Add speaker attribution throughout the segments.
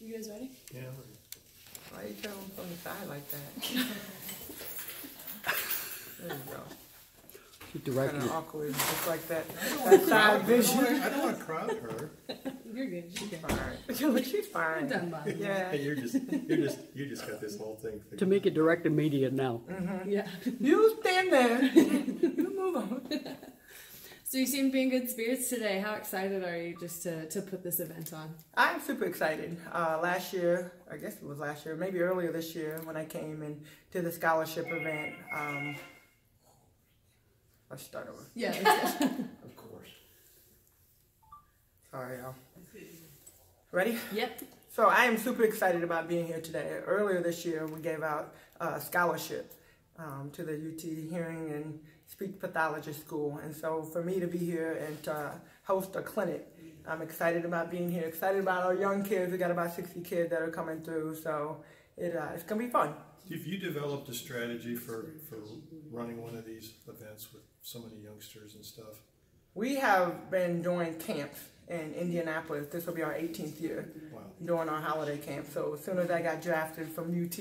Speaker 1: You guys ready?
Speaker 2: Yeah.
Speaker 3: Why are you coming from the side like that? There you go.
Speaker 4: Directly.
Speaker 3: Kind of awkward, just like that. That side vision.
Speaker 2: I don't want to crowd her.
Speaker 1: You're good. She's
Speaker 3: She's fine. She's fine.
Speaker 1: done by.
Speaker 3: Yeah.
Speaker 2: Hey, you just got this whole thing figured
Speaker 4: Tamika directed media now.
Speaker 1: Yeah.
Speaker 3: You stand there. You move on.
Speaker 1: So you seem to be in good spirits today. How excited are you just to put this event on?
Speaker 3: I'm super excited. Last year, I guess it was last year, maybe earlier this year, when I came and did the scholarship event. Let's start over.
Speaker 1: Yeah.
Speaker 2: Of course.
Speaker 3: Sorry, y'all. Ready?
Speaker 1: Yep.
Speaker 3: So I am super excited about being here today. Earlier this year, we gave out a scholarship to the UT Hearing and Speech Pathologist School. And so for me to be here and to host a clinic, I'm excited about being here, excited about our young kids. We got about 60 kids that are coming through, so it's going to be fun.
Speaker 2: Have you developed a strategy for running one of these events with so many youngsters and stuff?
Speaker 3: We have been doing camps in Indianapolis. This will be our 18th year.
Speaker 2: Wow.
Speaker 3: Doing our holiday camp. So as soon as I got drafted from UT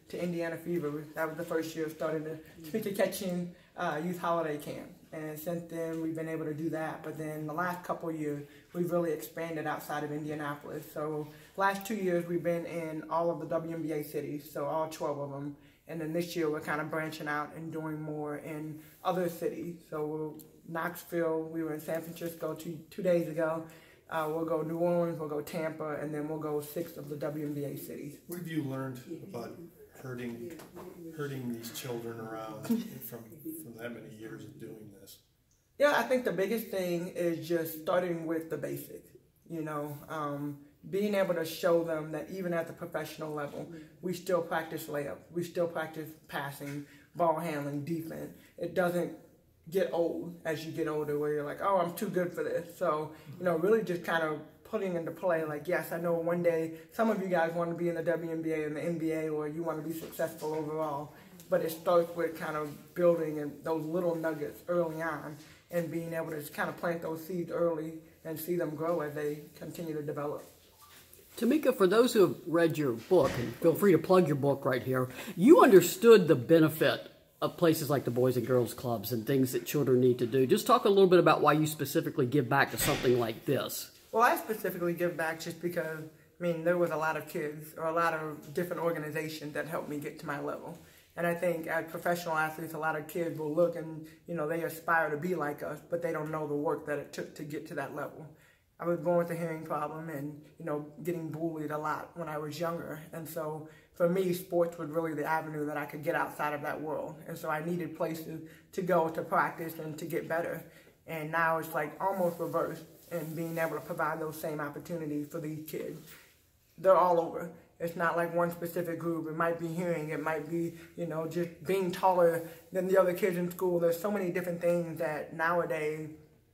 Speaker 3: to Indiana Fever, that was the first year of starting the Tamika Catchings Youth Holiday Camp. And since then, we've been able to do that. But then the last couple of years, we've really expanded outside of Indianapolis. So last 2 years, we've been in all of the WNBA cities, so all 12 of them. And then this year, we're kind of branching out and doing more in other cities. So Knoxville, we were in San Francisco 2 days ago. We'll go New Orleans, we'll go Tampa, and then we'll go 6 of the WNBA cities.
Speaker 2: What have you learned about hurting these children around from that many years of doing this?
Speaker 3: Yeah, I think the biggest thing is just starting with the basics. You know, being able to show them that even at the professional level, we still practice layup, we still practice passing, ball handling, defense. It doesn't get old as you get older where you're like, oh, I'm too good for this. So, you know, really just kind of putting into play, like, yes, I know one day some of you guys want to be in the WNBA and the NBA, or you want to be successful overall, but it starts with kind of building and those little nuggets early on and being able to just kind of plant those seeds early and see them grow as they continue to develop.
Speaker 4: Tamika, for those who have read your book, and feel free to plug your book right here, you understood the benefit of places like the Boys and Girls Clubs and things that children need to do. Just talk a little bit about why you specifically give back to something like this.
Speaker 3: Well, I specifically give back just because, I mean, there was a lot of kids or a lot of different organizations that helped me get to my level. And I think as professional athletes, a lot of kids will look and, you know, they aspire to be like us, but they don't know the work that it took to get to that level. I was born with a hearing problem and, you know, getting bullied a lot when I was younger. And so for me, sports was really the avenue that I could get outside of that world. And so I needed places to go to practice and to get better. And now it's like almost reversed, and being able to provide those same opportunities for these kids. They're all over. It's not like one specific group. It might be hearing. It might be, you know, just being taller than the other kids in school. There's so many different things that nowadays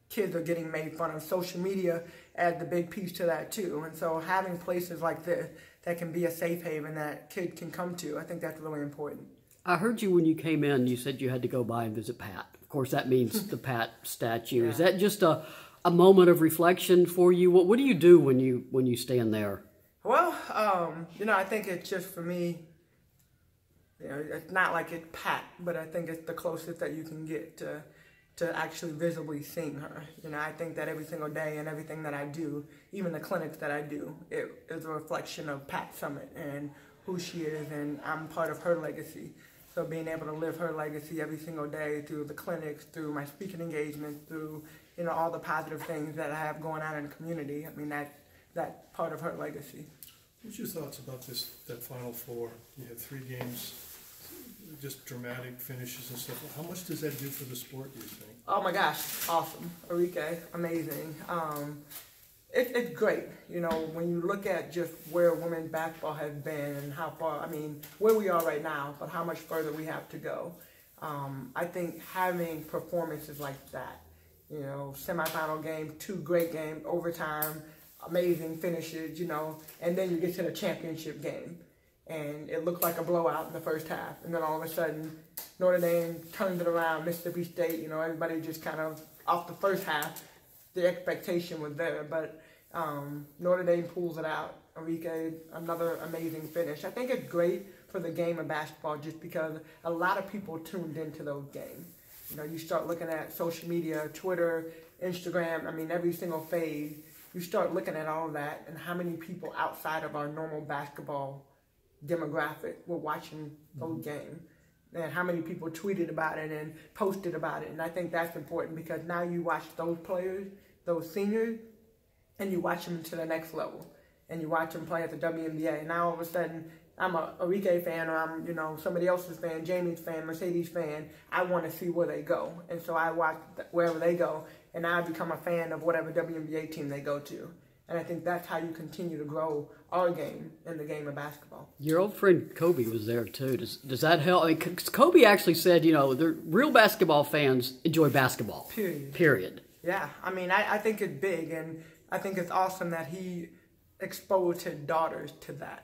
Speaker 3: kids are getting made fun of. Social media adds a big piece to that too. And so having places like this that can be a safe haven that kids can come to, I think that's really important.
Speaker 4: I heard you when you came in, you said you had to go by and visit Pat. Of course, that means the Pat statue. Yeah. Is that just a moment of reflection for you? What do you do when you stand there?
Speaker 3: Well, you know, I think it's just for me, you know, it's not like it's Pat, but I think it's the closest that you can get to actually visibly seeing her. You know, I think that every single day and everything that I do, even the clinics that I do, it is a reflection of Pat Summitt and who she is, and I'm part of her legacy. So being able to live her legacy every single day through the clinics, through my speaking engagements, through, you know, all the positive things that I have going on in the community, I mean, that's part of her legacy.
Speaker 2: What's your thoughts about that Final Four? You had 3 games, just dramatic finishes and stuff. How much does that do for the sport, do you think?
Speaker 3: Oh my gosh, awesome. Enrique, amazing. It's great, you know, when you look at just where women's basketball has been and how far, I mean, where we are right now, but how much further we have to go. I think having performances like that, you know, semifinal game, 2 great games, overtime, amazing finishes, you know, and then you get to the championship game. And it looked like a blowout in the first half. And then all of a sudden, Notre Dame turns it around, Mississippi State, you know, everybody just kind of, off the first half, the expectation was there. But Notre Dame pulls it out. Enrique, another amazing finish. I think it's great for the game of basketball just because a lot of people tuned into those games. You know, you start looking at social media, Twitter, Instagram, I mean, every single phase. You start looking at all of that and how many people outside of our normal basketball demographic were watching those games. And how many people tweeted about it and posted about it. And I think that's important because now you watch those players, those seniors, and you watch them to the next level. And you watch them play at the WNBA. And now all of a sudden, I'm a Enrique fan, or I'm, you know, somebody else's fan, Jamie's fan, Mercedes fan. I want to see where they go. And so I watch wherever they go, and now I become a fan of whatever WNBA team they go to. And I think that's how you continue to grow our game in the game of basketball.
Speaker 4: Your old friend Kobe was there too. Does that help? I mean, Kobe actually said, you know, the real basketball fans enjoy basketball. Period.
Speaker 3: Yeah, I mean, I think it's big, and I think it's awesome that he exposed his daughters to that.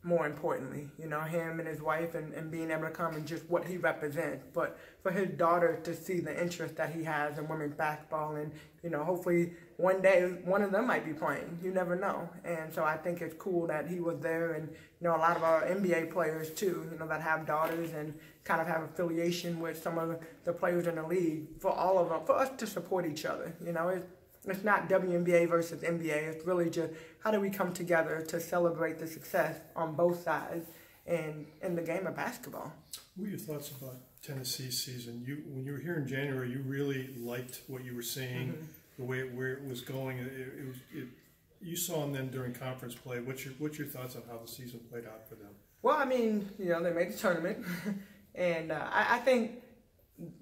Speaker 3: More importantly, you know, him and his wife and being able to come and just what he represents. But for his daughter to see the interest that he has in women's basketball, and, you know, hopefully one day one of them might be playing. You never know. And so I think it's cool that he was there, and, you know, a lot of our NBA players too, you know, that have daughters and kind of have affiliation with some of the players in the league, for all of them, for us to support each other. You know, it's not WNBA versus NBA. It's really just how do we come together to celebrate the success on both sides and in the game of basketball.
Speaker 2: What are your thoughts about Tennessee's season? When you were here in January, you really liked what you were seeing, the way where it was going. You saw them then during conference play. What's your thoughts on how the season played out for them?
Speaker 3: Well, I mean, you know, they made the tournament, and I think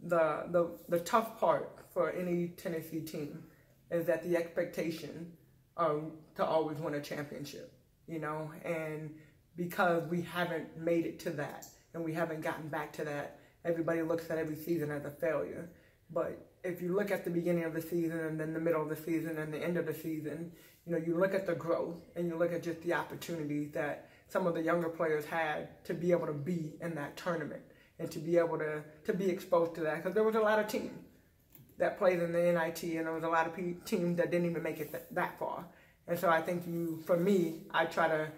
Speaker 3: the tough part for any Tennessee team is that the expectation to always win a championship, you know, and because we haven't made it to that and we haven't gotten back to that, everybody looks at every season as a failure. But if you look at the beginning of the season and then the middle of the season and the end of the season, you know, you look at the growth and you look at just the opportunities that some of the younger players had to be able to be in that tournament and to be able to be exposed to that, because there was a lot of teams that played in the NIT, and there was a lot of teams that didn't even make it that far. And so I think for me, I try to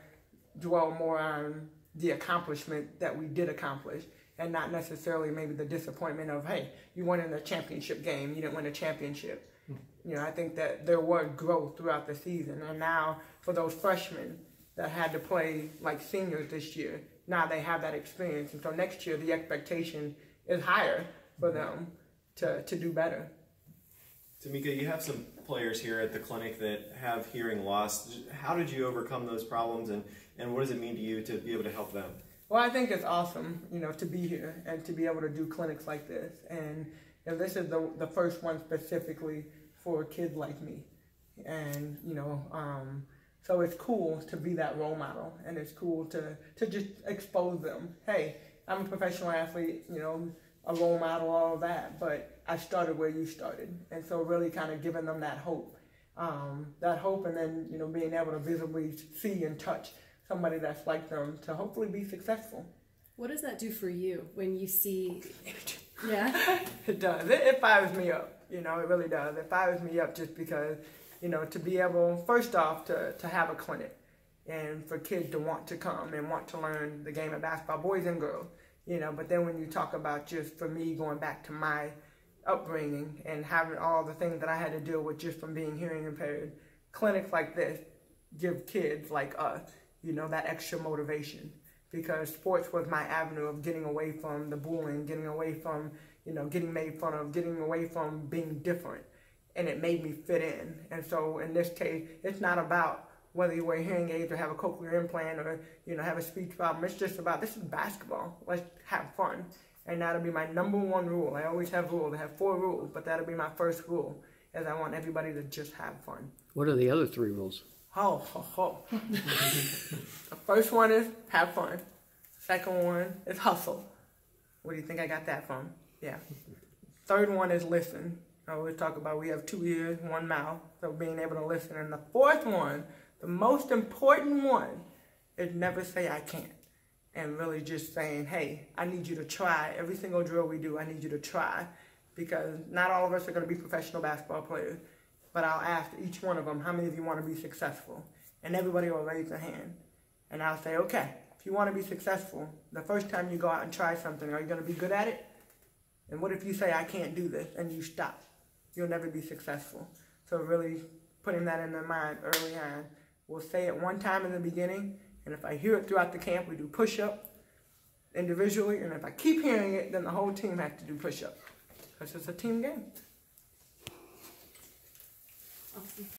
Speaker 3: dwell more on the accomplishment that we did accomplish, and not necessarily maybe the disappointment of, hey, you won in the championship game, you didn't win a championship. You know, I think that there was growth throughout the season, and now for those freshmen that had to play like seniors this year, now they have that experience, and so next year the expectation is higher for them to do better.
Speaker 5: Tamika, you have some players here at the clinic that have hearing loss. How did you overcome those problems, and what does it mean to you to be able to help them?
Speaker 3: Well, I think it's awesome, you know, to be here and to be able to do clinics like this. And you know, this is the first one specifically for kids like me. And, you know, so it's cool to be that role model, and it's cool to just expose them. Hey, I'm a professional athlete, you know, a role model, all of that, but I started where you started. And so really kind of giving them that hope, and then, you know, being able to visibly see and touch somebody that's like them to hopefully be successful.
Speaker 1: What does that do for you when you see? Yeah.
Speaker 3: It does. It fires me up. You know, it really does. It fires me up just because, you know, to be able, first off, to have a clinic and for kids to want to come and want to learn the game of basketball, boys and girls. You know, but then when you talk about just for me going back to my upbringing and having all the things that I had to deal with just from being hearing impaired, clinics like this give kids like us, you know, that extra motivation, because sports was my avenue of getting away from the bullying, getting away from, you know, getting made fun of, getting away from being different, and it made me fit in. And so in this case, it's not about whether you wear hearing aids or have a cochlear implant or, you know, have a speech problem. It's just about, this is basketball. Let's have fun. And that'll be my #1 rule. I always have rules. I have 4 rules, but that'll be my first rule, is I want everybody to just have fun.
Speaker 4: What are the other 3 rules?
Speaker 3: The first one is have fun. Second one is hustle. Where do you think I got that from? Yeah. Third one is listen. I always talk about we have 2 ears, 1 mouth, so being able to listen. And the fourth one, the most important one, is never say I can't. And really just saying, hey, I need you to try. Every single drill we do, I need you to try. Because not all of us are going to be professional basketball players. But I'll ask each one of them, how many of you want to be successful? And everybody will raise their hand. And I'll say, okay, if you want to be successful, the first time you go out and try something, are you going to be good at it? And what if you say, I can't do this, and you stop? You'll never be successful. So really putting that in their mind early on. We'll say it one time in the beginning, and if I hear it throughout the camp, we do push-up individually, and if I keep hearing it, then the whole team has to do push-up, because it's a team game.
Speaker 1: Awesome.